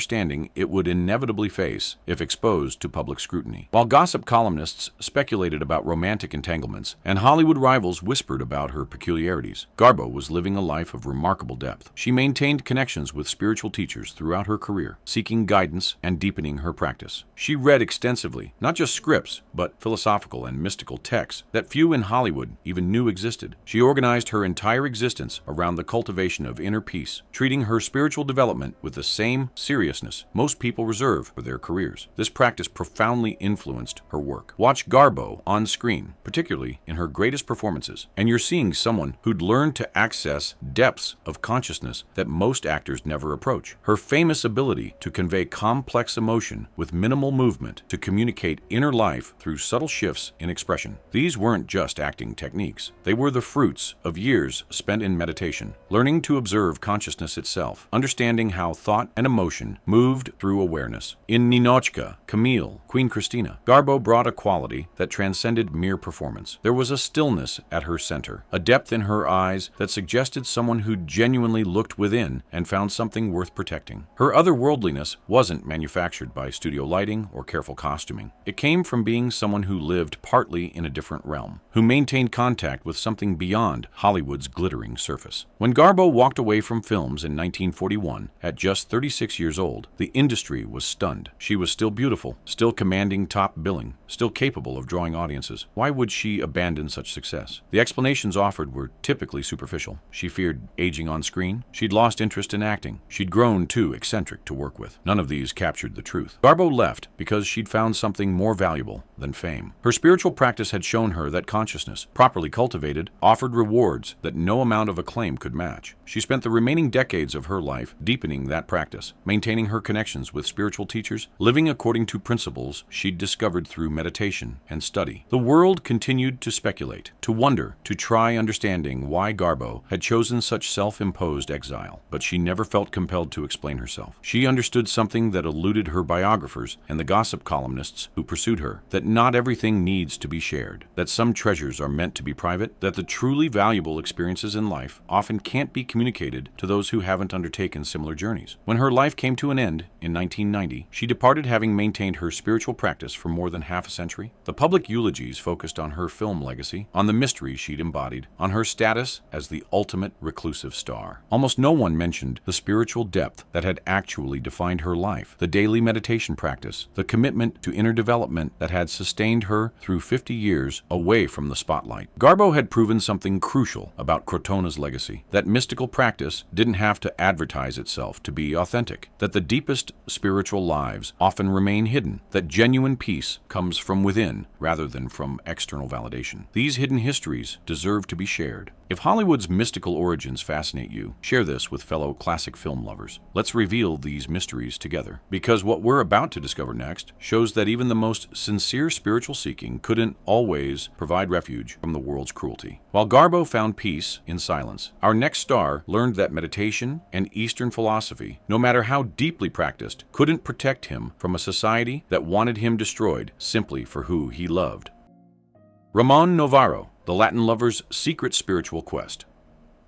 it would inevitably face if exposed to public scrutiny. While gossip columnists speculated about romantic entanglements and Hollywood rivals whispered about her peculiarities, Garbo was living a life of remarkable depth. She maintained connections with spiritual teachers throughout her career, seeking guidance and deepening her practice. She read extensively, not just scripts, but philosophical and mystical texts that few in Hollywood even knew existed. She organized her entire existence around the cultivation of inner peace, treating her spiritual development with the same seriousness most people reserve for their careers. This practice profoundly influenced her work. Watch Garbo on screen, particularly in her greatest performances, and you're seeing someone who'd learned to access depths of consciousness that most actors never approach. Her famous ability to convey complex emotion with minimal movement, to communicate inner life through subtle shifts in expression. These weren't just acting techniques. They were the fruits of years spent in meditation, learning to observe consciousness itself, understanding how thought and emotion moved through awareness. In Ninochka, Camille, Queen Christina, Garbo brought a quality that transcended mere performance. There was a stillness at her center, a depth in her eyes that suggested someone who genuinely looked within and found something worth protecting. Her otherworldliness wasn't manufactured by studio lighting or careful costuming. It came from being someone who lived partly in a different realm, who maintained contact with something beyond Hollywood's glittering surface. When Garbo walked away from films in 1941, at just 36 years old, the industry was stunned. She was still beautiful, still commanding top billing, still capable of drawing audiences. Why would she abandon such success? The explanations offered were typically superficial. She feared aging on screen. She'd lost interest in acting. She'd grown too eccentric to work with. None of these captured the truth. Garbo left because she'd found something more valuable than fame. Her spiritual practice had shown her that consciousness, properly cultivated, offered rewards that no amount of acclaim could match. She spent the remaining decades of her life deepening that practice, maintaining her connections with spiritual teachers, living according to principles she'd discovered through meditation and study. The world continued to speculate, to wonder, to try understanding why Garbo had chosen such self-imposed exile, but she never felt compelled to explain herself. herself. She understood something that eluded her biographers and the gossip columnists who pursued her, that not everything needs to be shared, that some treasures are meant to be private, that the truly valuable experiences in life often can't be communicated to those who haven't undertaken similar journeys. When her life came to an end in 1990, she departed having maintained her spiritual practice for more than half a century. The public eulogies focused on her film legacy, on the mystery she'd embodied, on her status as the ultimate reclusive star. Almost no one mentioned the spiritual depth that had actually defined her life, the daily meditation practice, the commitment to inner development that had sustained her through 50 years away from the spotlight. Garbo had proven something crucial about Krotona's legacy, that mystical practice didn't have to advertise itself to be authentic, that the deepest spiritual lives often remain hidden, that genuine peace comes from within rather than from external validation. These hidden histories deserve to be shared. If Hollywood's mystical origins fascinate you, share this with fellow classic film lovers. Let's reveal these mysteries together, because what we're about to discover next shows that even the most sincere spiritual seeking couldn't always provide refuge from the world's cruelty. While Garbo found peace in silence, our next star learned that meditation and Eastern philosophy, no matter how deeply practiced, couldn't protect him from a society that wanted him destroyed simply for who he loved. Ramon Novarro, the Latin lover's secret spiritual quest.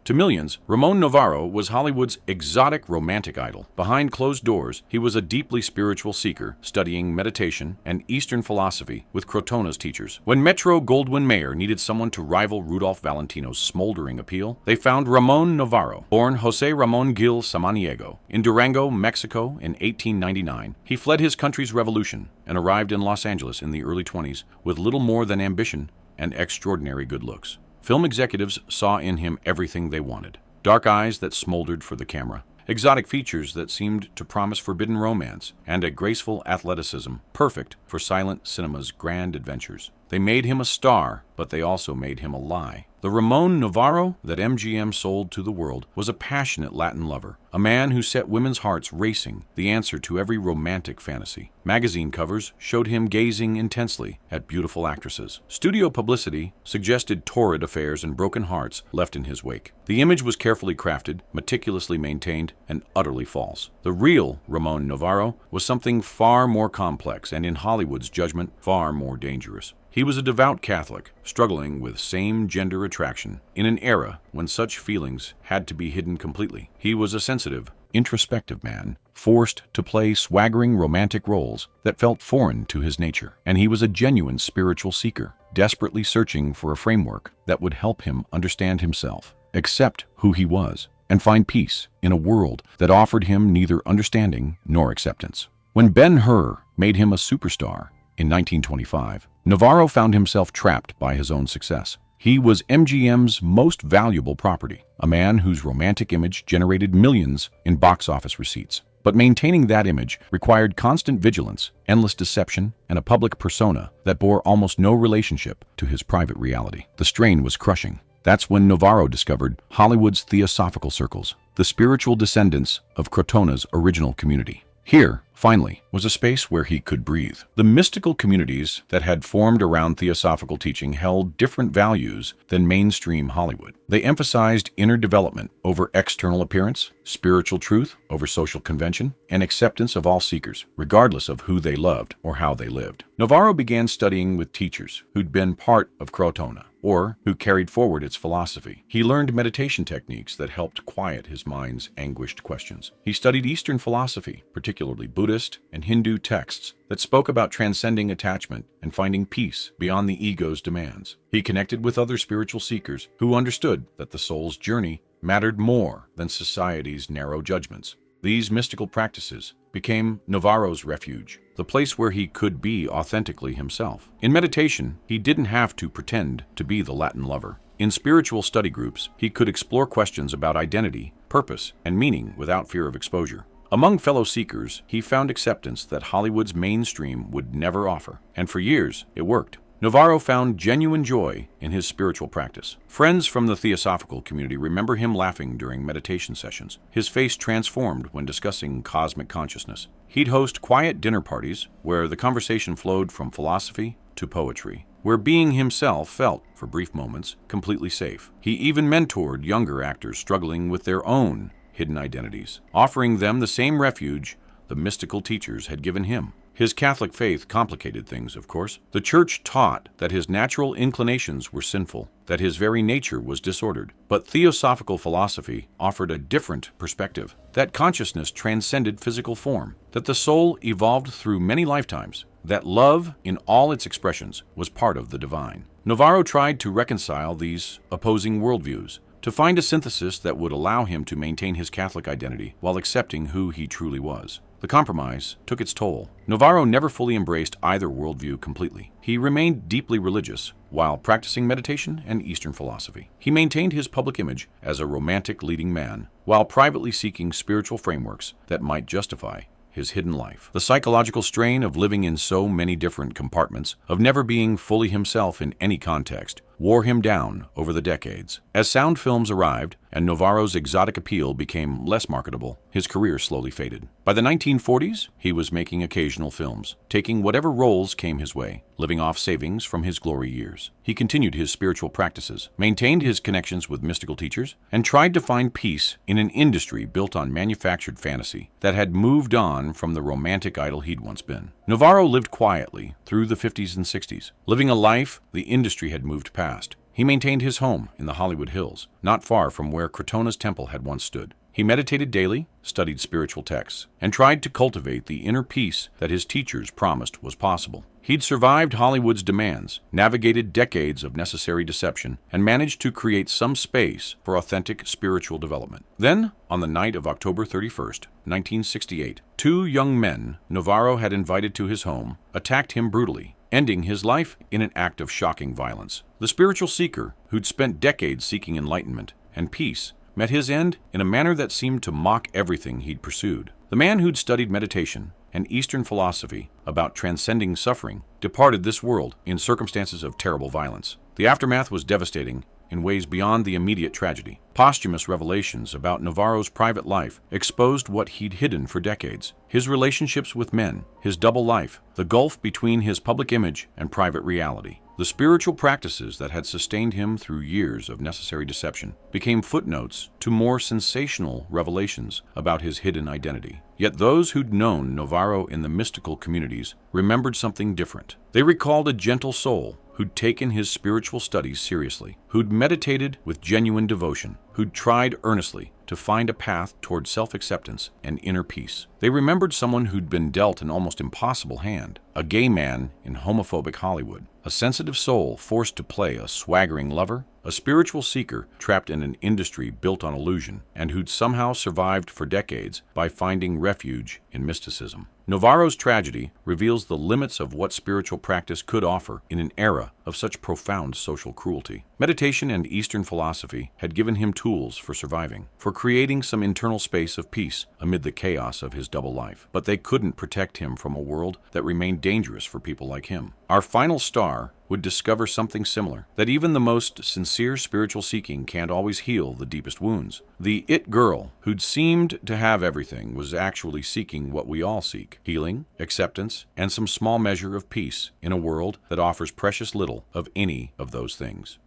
To millions, Ramon Novarro was Hollywood's exotic romantic idol. Behind closed doors, he was a deeply spiritual seeker, studying meditation and Eastern philosophy with Krotona's teachers. When Metro-Goldwyn-Mayer needed someone to rival Rudolph Valentino's smoldering appeal, they found Ramon Novarro. Born José Ramón Gil Samaniego in Durango, Mexico in 1899, he fled his country's revolution and arrived in Los Angeles in the early 20s with little more than ambition and extraordinary good looks. Film executives saw in him everything they wanted. Dark eyes that smoldered for the camera, exotic features that seemed to promise forbidden romance, and a graceful athleticism perfect for silent cinema's grand adventures. They made him a star, but they also made him a lie. The Ramon Novarro that MGM sold to the world was a passionate Latin lover, a man who set women's hearts racing, the answer to every romantic fantasy. Magazine covers showed him gazing intensely at beautiful actresses. Studio publicity suggested torrid affairs and broken hearts left in his wake. The image was carefully crafted, meticulously maintained, and utterly false. The real Ramon Novarro was something far more complex and, in Hollywood's judgment, far more dangerous. He was a devout Catholic, struggling with same-gender attraction in an era when such feelings had to be hidden completely. He was a sensitive, introspective man, forced to play swaggering romantic roles that felt foreign to his nature. And he was a genuine spiritual seeker, desperately searching for a framework that would help him understand himself, accept who he was, and find peace in a world that offered him neither understanding nor acceptance. When Ben-Hur made him a superstar in 1925, Novarro found himself trapped by his own success. He was MGM's most valuable property, a man whose romantic image generated millions in box office receipts. But maintaining that image required constant vigilance, endless deception, and a public persona that bore almost no relationship to his private reality. The strain was crushing. That's when Novarro discovered Hollywood's Theosophical circles, the spiritual descendants of Krotona's original community. Here, finally, was a space where he could breathe. The mystical communities that had formed around Theosophical teaching held different values than mainstream Hollywood. They emphasized inner development over external appearance, spiritual truth over social convention, and acceptance of all seekers, regardless of who they loved or how they lived. Novarro began studying with teachers who'd been part of Krotona, or who carried forward its philosophy. He learned meditation techniques that helped quiet his mind's anguished questions. He studied Eastern philosophy, particularly Buddhist and Hindu texts that spoke about transcending attachment and finding peace beyond the ego's demands. He connected with other spiritual seekers who understood that the soul's journey mattered more than society's narrow judgments. These mystical practices became Novarro's refuge, the place where he could be authentically himself. In meditation, he didn't have to pretend to be the Latin lover. In spiritual study groups, he could explore questions about identity, purpose, and meaning without fear of exposure. Among fellow seekers, he found acceptance that Hollywood's mainstream would never offer, and for years, it worked. Novarro found genuine joy in his spiritual practice. Friends from the Theosophical community remember him laughing during meditation sessions. His face transformed when discussing cosmic consciousness. He'd host quiet dinner parties where the conversation flowed from philosophy to poetry, where being himself felt, for brief moments, completely safe. He even mentored younger actors struggling with their own hidden identities, offering them the same refuge the mystical teachers had given him. His Catholic faith complicated things, of course. The Church taught that his natural inclinations were sinful, that his very nature was disordered. But Theosophical philosophy offered a different perspective, that consciousness transcended physical form, that the soul evolved through many lifetimes, that love, in all its expressions, was part of the divine. Navarro tried to reconcile these opposing worldviews, to find a synthesis that would allow him to maintain his Catholic identity while accepting who he truly was. The compromise took its toll. Navarro never fully embraced either worldview completely. He remained deeply religious while practicing meditation and Eastern philosophy. He maintained his public image as a romantic leading man while privately seeking spiritual frameworks that might justify his hidden life. The psychological strain of living in so many different compartments, of never being fully himself in any context, wore him down over the decades. As sound films arrived and Navarro's exotic appeal became less marketable, his career slowly faded. By the 1940s, he was making occasional films, taking whatever roles came his way, living off savings from his glory years. He continued his spiritual practices, maintained his connections with mystical teachers, and tried to find peace in an industry built on manufactured fantasy that had moved on from the romantic idol he'd once been. Navarro lived quietly through the 50s and 60s, living a life the industry had moved past. He maintained his home in the Hollywood Hills, not far from where Krotona's temple had once stood. He meditated daily, studied spiritual texts, and tried to cultivate the inner peace that his teachers promised was possible. He'd survived Hollywood's demands, navigated decades of necessary deception, and managed to create some space for authentic spiritual development. Then, on the night of October 31st, 1968, two young men Navarro had invited to his home attacked him brutally, ending his life in an act of shocking violence. The spiritual seeker, who'd spent decades seeking enlightenment and peace, met his end in a manner that seemed to mock everything he'd pursued. The man who'd studied meditation and Eastern philosophy about transcending suffering departed this world in circumstances of terrible violence. The aftermath was devastating in ways beyond the immediate tragedy. Posthumous revelations about Navarro's private life exposed what he'd hidden for decades: his relationships with men, his double life, the gulf between his public image and private reality. The spiritual practices that had sustained him through years of necessary deception became footnotes to more sensational revelations about his hidden identity. Yet those who'd known Navarro in the mystical communities remembered something different. They recalled a gentle soul who'd taken his spiritual studies seriously, who'd meditated with genuine devotion, who'd tried earnestly to find a path toward self-acceptance and inner peace. They remembered someone who'd been dealt an almost impossible hand, a gay man in homophobic Hollywood, a sensitive soul forced to play a swaggering lover, a spiritual seeker trapped in an industry built on illusion, and who'd somehow survived for decades by finding refuge in mysticism. Navarro's tragedy reveals the limits of what spiritual practice could offer in an era of such profound social cruelty. Meditation and Eastern philosophy had given him tools for surviving, for creating some internal space of peace amid the chaos of his double life. But they couldn't protect him from a world that remained dangerous for people like him. Our final star would discover something similar, that even the most sincere spiritual seeking can't always heal the deepest wounds. The it girl, who'd seemed to have everything, was actually seeking what we all seek: healing, acceptance, and some small measure of peace in a world that offers precious little of any of those things.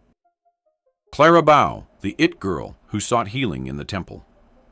Clara Bow, the it girl who sought healing in the temple.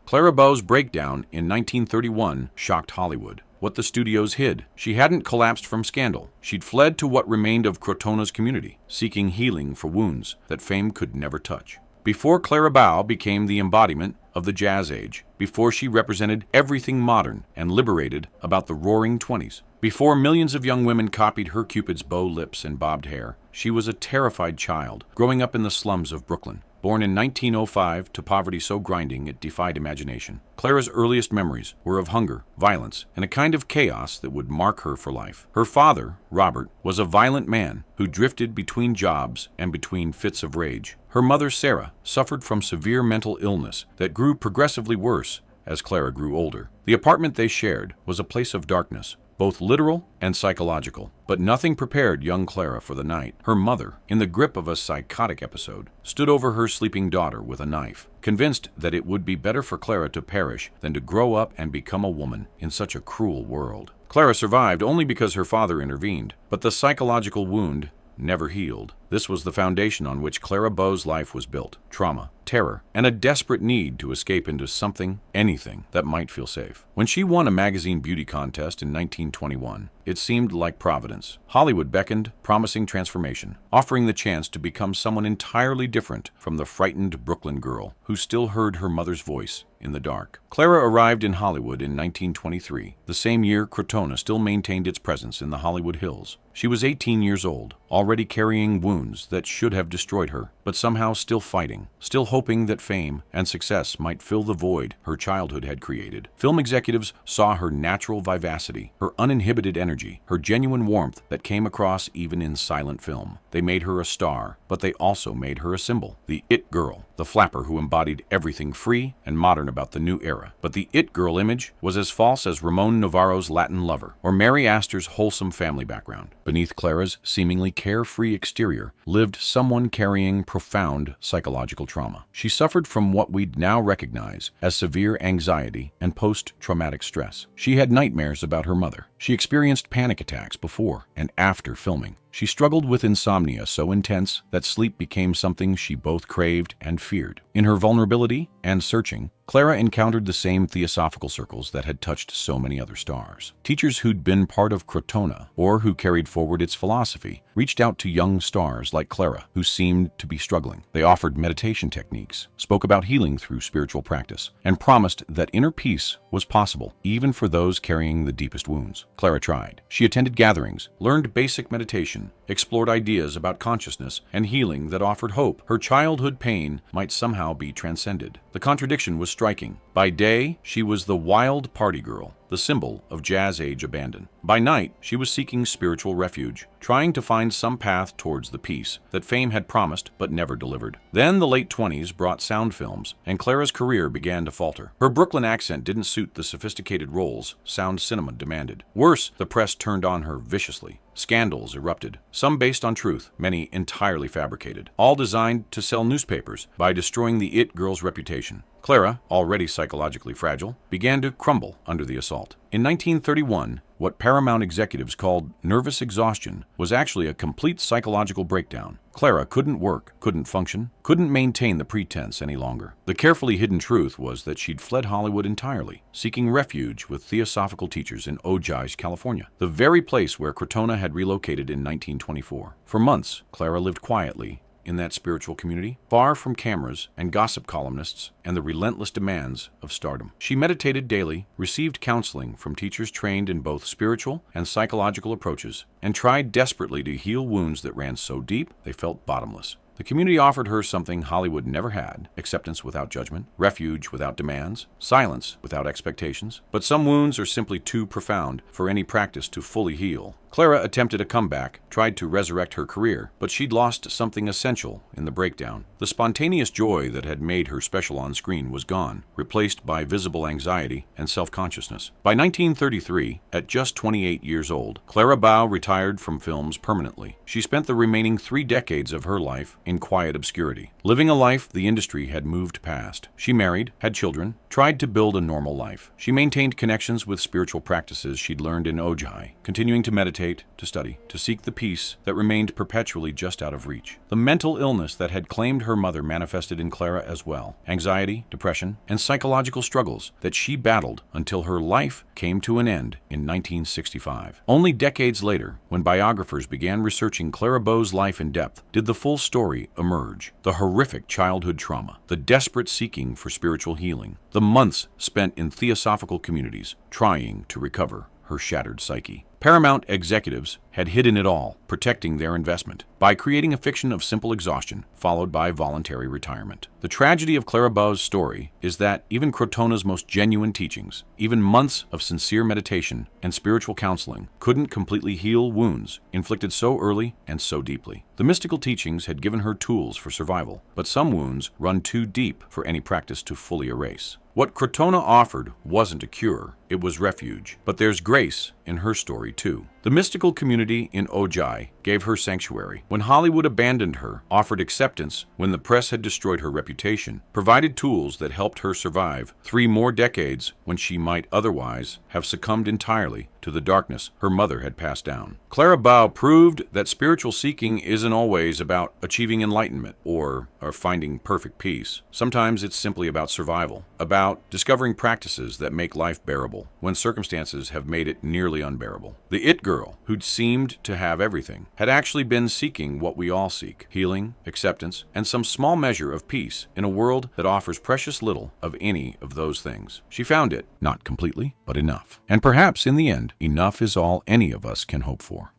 Clara Bow's breakdown in 1931 shocked Hollywood. What the studios hid. She hadn't collapsed from scandal. She'd fled to what remained of Krotona's community, seeking healing for wounds that fame could never touch. Before Clara Bow became the embodiment of the Jazz Age, before she represented everything modern and liberated about the Roaring '20s, before millions of young women copied her Cupid's bow lips and bobbed hair, she was a terrified child growing up in the slums of Brooklyn. Born in 1905 to poverty so grinding it defied imagination, Clara's earliest memories were of hunger, violence, and a kind of chaos that would mark her for life. Her father, Robert, was a violent man who drifted between jobs and between fits of rage. Her mother, Sarah, suffered from severe mental illness that grew progressively worse as Clara grew older. The apartment they shared was a place of darkness, both literal and psychological. But nothing prepared young Clara for the night. Her mother, in the grip of a psychotic episode, stood over her sleeping daughter with a knife, convinced that it would be better for Clara to perish than to grow up and become a woman in such a cruel world. Clara survived only because her father intervened, but the psychological wound never healed. This was the foundation on which Clara Bow's life was built: trauma, terror, and a desperate need to escape into something, anything, that might feel safe. When she won a magazine beauty contest in 1921, it seemed like providence. Hollywood beckoned, promising transformation, offering the chance to become someone entirely different from the frightened Brooklyn girl who still heard her mother's voice in the dark. Clara arrived in Hollywood in 1923, the same year Krotona still maintained its presence in the Hollywood Hills. She was 18 years old, already carrying wounds that should have destroyed her, but somehow still fighting, still hoping that fame and success might fill the void her childhood had created. Film executives saw her natural vivacity, her uninhibited energy, her genuine warmth that came across even in silent film. They made her a star, but they also made her a symbol. The It Girl, the flapper who embodied everything free and modern about the new era. But the It Girl image was as false as Ramon Navarro's Latin lover or Mary Astor's wholesome family background. Beneath Clara's seemingly carefree exterior lived someone carrying profound psychological trauma. She suffered from what we'd now recognize as severe anxiety and post-traumatic stress. She had nightmares about her mother. She experienced panic attacks before and after filming. She struggled with insomnia so intense that sleep became something she both craved and feared. In her vulnerability and searching, Clara encountered the same theosophical circles that had touched so many other stars. Teachers who'd been part of Krotona, or who carried forward its philosophy, reached out to young stars like Clara, who seemed to be struggling. They offered meditation techniques, spoke about healing through spiritual practice, and promised that inner peace was possible, even for those carrying the deepest wounds. Clara tried. She attended gatherings, learned basic meditation, explored ideas about consciousness and healing that offered hope. Her childhood pain might somehow be transcended. The contradiction was striking. By day, she was the wild party girl, the symbol of jazz age abandon. By night, she was seeking spiritual refuge, trying to find some path towards the peace that fame had promised but never delivered. Then the late 20s brought sound films, and Clara's career began to falter. Her Brooklyn accent didn't suit the sophisticated roles sound cinema demanded. Worse, the press turned on her viciously. Scandals erupted, some based on truth, many entirely fabricated, all designed to sell newspapers by destroying the It Girl's reputation. Clara, already psychologically fragile, began to crumble under the assault. In 1931, what Paramount executives called nervous exhaustion was actually a complete psychological breakdown. Clara couldn't work, couldn't function, couldn't maintain the pretense any longer. The carefully hidden truth was that she'd fled Hollywood entirely, seeking refuge with Theosophical teachers in Ojai, California, the very place where Krotona had relocated in 1924. For months, Clara lived quietly in that spiritual community, far from cameras and gossip columnists and the relentless demands of stardom. She meditated daily, received counseling from teachers trained in both spiritual and psychological approaches, and tried desperately to heal wounds that ran so deep they felt bottomless. The community offered her something Hollywood never had: acceptance without judgment, refuge without demands, silence without expectations. But some wounds are simply too profound for any practice to fully heal. Clara attempted a comeback, tried to resurrect her career, but she'd lost something essential in the breakdown. The spontaneous joy that had made her special on screen was gone, replaced by visible anxiety and self-consciousness. By 1933, at just 28 years old, Clara Bow retired from films permanently. She spent the remaining 3 decades of her life in quiet obscurity, living a life the industry had moved past. She married, had children, tried to build a normal life. She maintained connections with spiritual practices she'd learned in Ojai, continuing to meditate, to study, to seek the peace that remained perpetually just out of reach. The mental illness that had claimed her mother manifested in Clara as well: anxiety, depression, and psychological struggles that she battled until her life came to an end in 1965. Only decades later, when biographers began researching Clara Bow's life in depth, did the full story emerge: the horrific childhood trauma, the desperate seeking for spiritual healing, the months spent in theosophical communities trying to recover her shattered psyche. Paramount executives had hidden it all, protecting their investment by creating a fiction of simple exhaustion, followed by voluntary retirement. The tragedy of Clara Bow's story is that even Krotona's most genuine teachings, even months of sincere meditation and spiritual counseling, couldn't completely heal wounds inflicted so early and so deeply. The mystical teachings had given her tools for survival, but some wounds run too deep for any practice to fully erase. What Krotona offered wasn't a cure, it was refuge. But there's grace in her story too. The mystical community in Ojai gave her sanctuary. When Hollywood abandoned her, offered acceptance when the press had destroyed her reputation, provided tools that helped her survive 3 more decades when she might otherwise have succumbed entirely to the darkness her mother had passed down. Clara Bow proved that spiritual seeking isn't always about achieving enlightenment or finding perfect peace. Sometimes it's simply about survival, about discovering practices that make life bearable when circumstances have made it nearly unbearable. The it girl, who'd seemed to have everything, had actually been seeking what we all seek: healing, acceptance, and some small measure of peace in a world that offers precious little of any of those things. She found it, not completely, but enough. And perhaps in the end, enough is all any of us can hope for.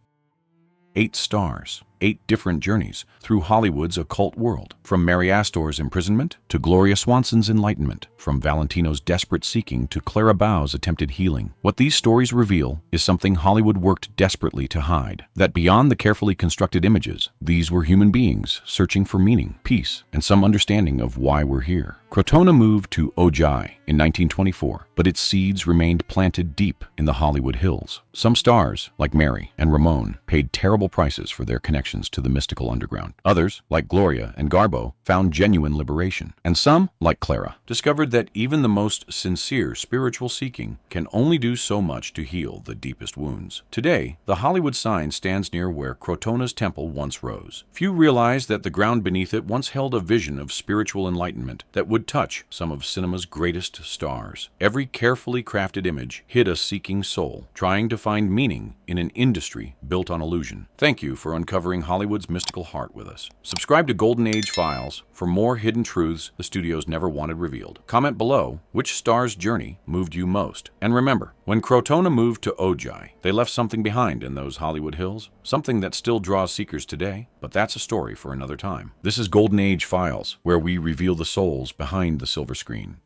8 stars. 8 different journeys through Hollywood's occult world. From Mary Astor's imprisonment to Gloria Swanson's enlightenment. From Valentino's desperate seeking to Clara Bow's attempted healing. What these stories reveal is something Hollywood worked desperately to hide. That beyond the carefully constructed images, these were human beings searching for meaning, peace, and some understanding of why we're here. Krotona moved to Ojai in 1924, but its seeds remained planted deep in the Hollywood Hills. Some stars, like Mary and Ramon, paid terrible prices for their connections to the mystical underground. Others, like Gloria and Garbo, found genuine liberation. And some, like Clara, discovered that even the most sincere spiritual seeking can only do so much to heal the deepest wounds. Today, the Hollywood sign stands near where Krotona's temple once rose. Few realize that the ground beneath it once held a vision of spiritual enlightenment that would touch some of cinema's greatest stars. Every carefully crafted image hid a seeking soul, trying to find meaning in an industry built on illusion. Thank you for uncovering Hollywood's mystical heart with us. Subscribe to Golden Age Files for more hidden truths the studios never wanted revealed. Comment below which star's journey moved you most. And remember, when Krotona moved to Ojai, they left something behind in those Hollywood hills, something that still draws seekers today, but that's a story for another time. This is Golden Age Files, where we reveal the souls behind the silver screen.